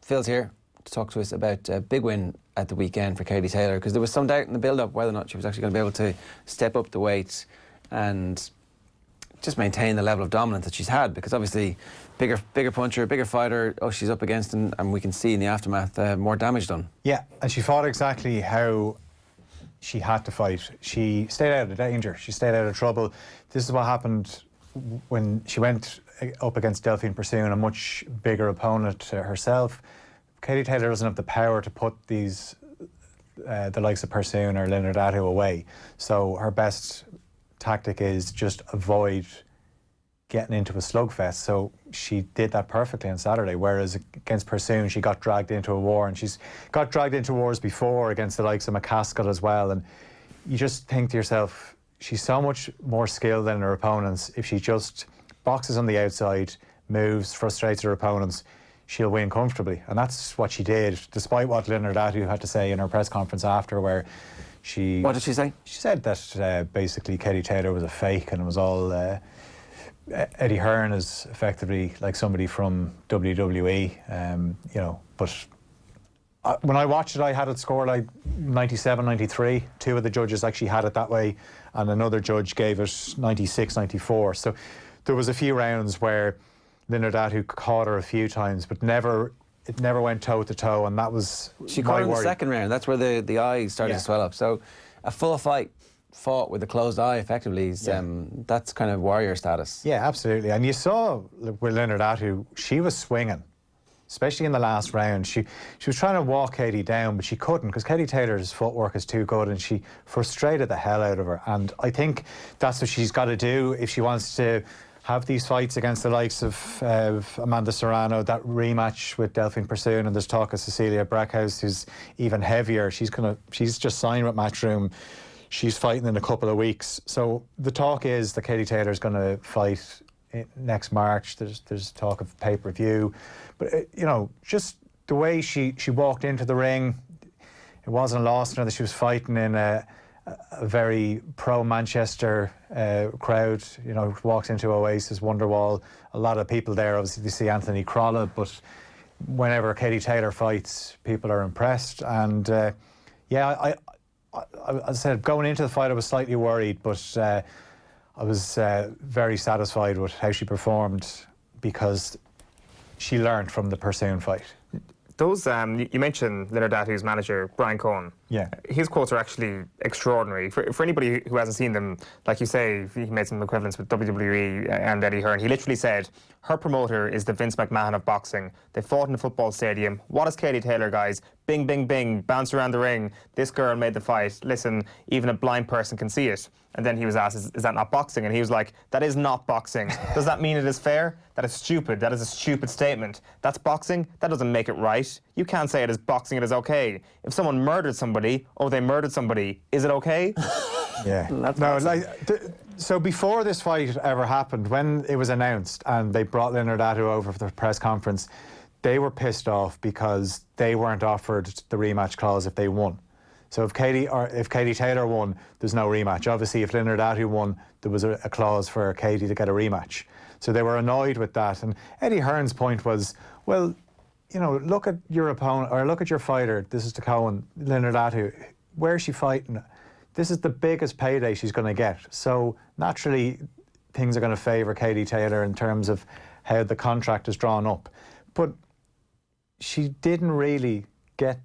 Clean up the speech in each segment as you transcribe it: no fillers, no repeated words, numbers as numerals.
Phil's here to talk to us about a big win at the weekend for Katie Taylor, because there was some doubt in the build-up whether or not she was actually going to be able to step up the weight and just maintain the level of dominance that she's had, because obviously bigger puncher, bigger fighter, she's up against, and we can see in the aftermath more damage done. Yeah, and she fought exactly how she had to fight. She stayed out of danger, she stayed out of trouble. This is what happened when she went up against Delphine Pursoon, a much bigger opponent herself. Katie Taylor doesn't have the power to put these the likes of Pursoon or Linardatou away, so her best tactic is just avoid getting into a slugfest. So she did that perfectly on Saturday, whereas against Pursoon she got dragged into a war, and she's got dragged into wars before against the likes of McCaskill as well, and you just think to yourself, she's so much more skilled than her opponents. If she just boxes on the outside, moves, frustrates her opponents, she'll win comfortably, and that's what she did, despite what Linardatou had to say in her press conference after, where she... What did she say? She said that basically Katie Taylor was a fake, and it was all... Eddie Hearn is effectively like somebody from WWE, you know, but when I watched it, I had it scored like 97-93. Two of the judges actually had it that way, and another judge gave it 96-94. So there was a few rounds where Linardatou caught her a few times, but it never went toe to toe, and that was she caught her in the second round. That's where the eyes started to swell up. So a full fight fought with a closed eye effectively is, that's kind of warrior status. Yeah, absolutely. And you saw with Linardatou, she was swinging, especially in the last round. She was trying to walk Katie down, but she couldn't, because Katie Taylor's footwork is too good, and she frustrated the hell out of her. And I think that's what she's got to do if she wants to have these fights against the likes of Amanda Serrano, that rematch with Delphine Pursoon, and there's talk of Cecilia Brackhouse, who's even heavier. She's just signed with Matchroom. She's fighting in a couple of weeks. So the talk is that Katie Taylor's going to fight next March. There's talk of pay-per-view. But, you know, just the way she walked into the ring, it wasn't lost on her that she was fighting in a very pro-Manchester crowd. You know, walks into Oasis, Wonderwall, a lot of people there. Obviously, they see Anthony Crolla, but whenever Katie Taylor fights, people are impressed. And, yeah, as I said, going into the fight, I was slightly worried, but I was very satisfied with how she performed, because she learned from the Pursoon fight. Those, you mentioned Linardatou's manager, Brian Cohen. Yeah. His quotes are actually extraordinary. For anybody who hasn't seen them, like you say, he made some equivalents with WWE and Eddie Hearn. He literally said, her promoter is the Vince McMahon of boxing. They fought in a football stadium. What is Katie Taylor, guys? Bing, bing, bing, bounce around the ring. This girl made the fight. Listen, even a blind person can see it. And then he was asked, is that not boxing? And he was like, that is not boxing. Does that mean it is fair? That is stupid. That is a stupid statement. That's boxing? That doesn't make it right. You can't say it is boxing, it is okay. If someone murdered somebody, they murdered somebody, is it okay? Yeah. No, so before this fight ever happened, when it was announced and they brought Linardatou over for the press conference, they were pissed off because they weren't offered the rematch clause if they won. So if Katie Taylor won, there's no rematch. Obviously, if Linardatou won, there was a clause for Katie to get a rematch. So they were annoyed with that. And Eddie Hearn's point was, well, you know, look at your opponent, or look at your fighter. This is to Cohen, Linardatou. Where's she fighting? This is the biggest payday she's going to get. So naturally, things are going to favour Katie Taylor in terms of how the contract is drawn up. But she didn't really get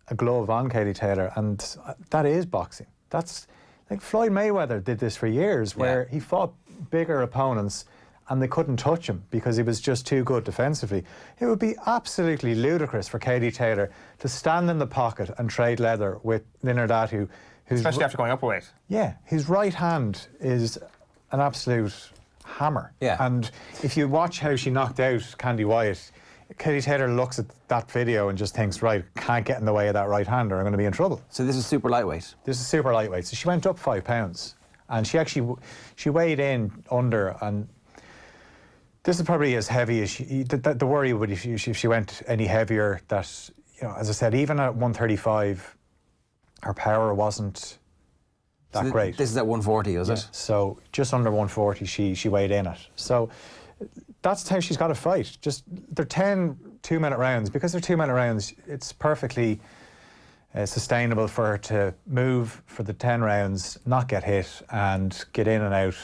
a glove on Katie Taylor, and that is boxing. That's like Floyd Mayweather did this for years, where he fought bigger opponents and they couldn't touch him because he was just too good defensively. It would be absolutely ludicrous for Katie Taylor to stand in the pocket and trade leather with Linardatou, especially after going up a weight. Yeah, his right hand is an absolute hammer. Yeah. And if you watch how she knocked out Candy Wyatt, Katie Taylor looks at that video and just thinks, right, can't get in the way of that right hand or I'm going to be in trouble. So this is super lightweight? This is super lightweight. So she went up 5 pounds, and she weighed in under, and this is probably as heavy as the worry would if she went any heavier, that, you know, as I said, even at 135, her power wasn't that great. This is at 140, is it? So just under 140 she weighed in at. So that's how she's got to fight. Just they're 10 2-minute rounds, because they're 2-minute rounds, it's perfectly sustainable for her to move for the 10 rounds, not get hit, and get in and out.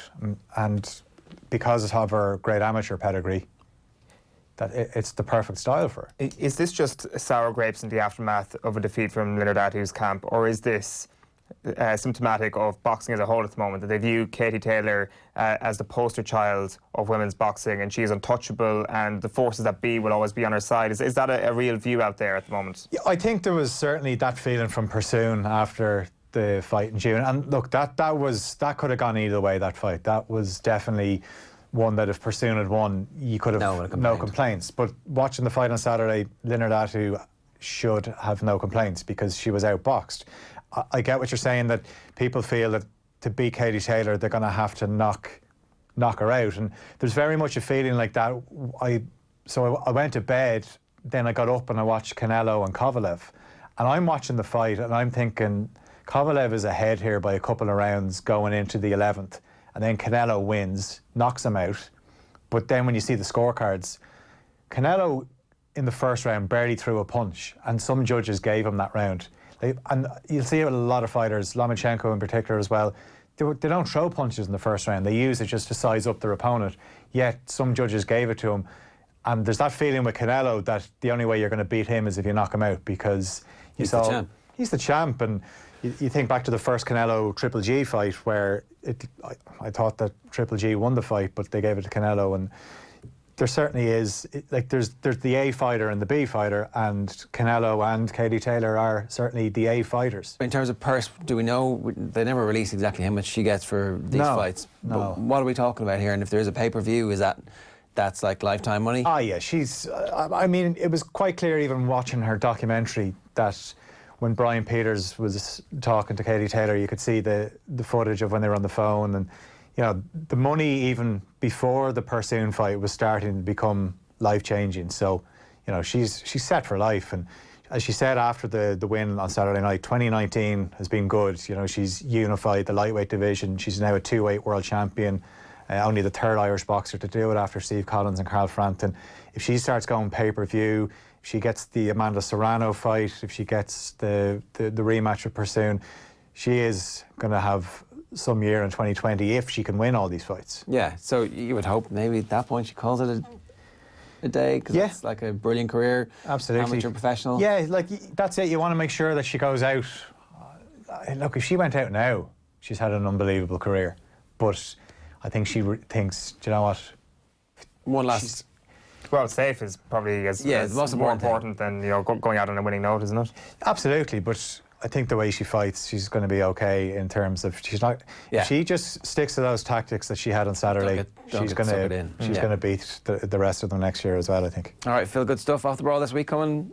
And because of her great amateur pedigree, that it's the perfect style for her. Is this just sour grapes in the aftermath of a defeat from Linardatou's camp, or is this symptomatic of boxing as a whole at the moment, that they view Katie Taylor as the poster child of women's boxing, and she's untouchable and the forces that be will always be on her side? Is that a real view out there at the moment? Yeah, I think there was certainly that feeling from Pursoon after the fight in June. And look, that could have gone either way, that fight. That was definitely one that if Pursoon had won, you could have no complaints. But watching the fight on Saturday, Linardatou should have no complaints because she was outboxed. I get what you're saying, that people feel that to beat Katie Taylor, they're going to have to knock her out. And there's very much a feeling like that. So I went to bed, then I got up and I watched Canelo and Kovalev. And I'm watching the fight and I'm thinking, Kovalev is ahead here by a couple of rounds going into the 11th. And then Canelo wins, knocks him out. But then when you see the scorecards, Canelo in the first round barely threw a punch, and some judges gave him that round. And you'll see it with a lot of fighters, Lomachenko in particular as well. They don't throw punches in the first round. They use it just to size up their opponent. Yet some judges gave it to him. And there's that feeling with Canelo that the only way you're going to beat him is if you knock him out, because he's the champ. And you think back to the first Canelo Triple G fight where I thought that Triple G won the fight, but they gave it to Canelo. And there certainly is, there's the A fighter and the B fighter, and Canelo and Katie Taylor are certainly the A fighters. In terms of purse, do we know, they never release exactly how much she gets for these fights? No. But what are we talking about here? And if there is a pay-per-view, that's like lifetime money? Ah, yeah, I mean, it was quite clear even watching her documentary that when Brian Peters was talking to Katie Taylor, you could see the footage of when they were on the phone, and you know, the money even before the Pursoon fight was starting to become life-changing. So, you know, she's set for life. And as she said after the win on Saturday night, 2019 has been good. You know, she's unified the lightweight division. She's now a 2-weight world champion, only the third Irish boxer to do it after Steve Collins and Carl Frampton. If she starts going pay-per-view, if she gets the Amanda Serrano fight, if she gets the rematch with Pursoon, she is going to have some year in 2020 if she can win all these fights. Yeah, so you would hope maybe at that point she calls it a day, because it's like a brilliant career. Absolutely. Amateur professional. Yeah, like that's it. You want to make sure that she goes out. Look, if she went out now, she's had an unbelievable career. But I think she thinks, do you know what? One last. Well, safe is probably as most more important than going out on a winning note, isn't it? Absolutely, but I think the way she fights, she's going to be okay in terms of she's not. Yeah. If she just sticks to those tactics that she had on Saturday, she's going to beat the rest of them next year as well, I think. All right, Phil, good stuff off the brawl this week coming.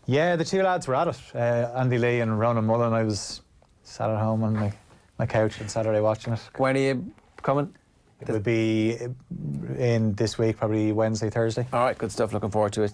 Yeah, the two lads were at it. Andy Lee and Ronan Mullen. I was sat at home on my couch on Saturday watching it. When are you coming? It will be in this week, probably Wednesday, Thursday. All right, good stuff. Looking forward to it.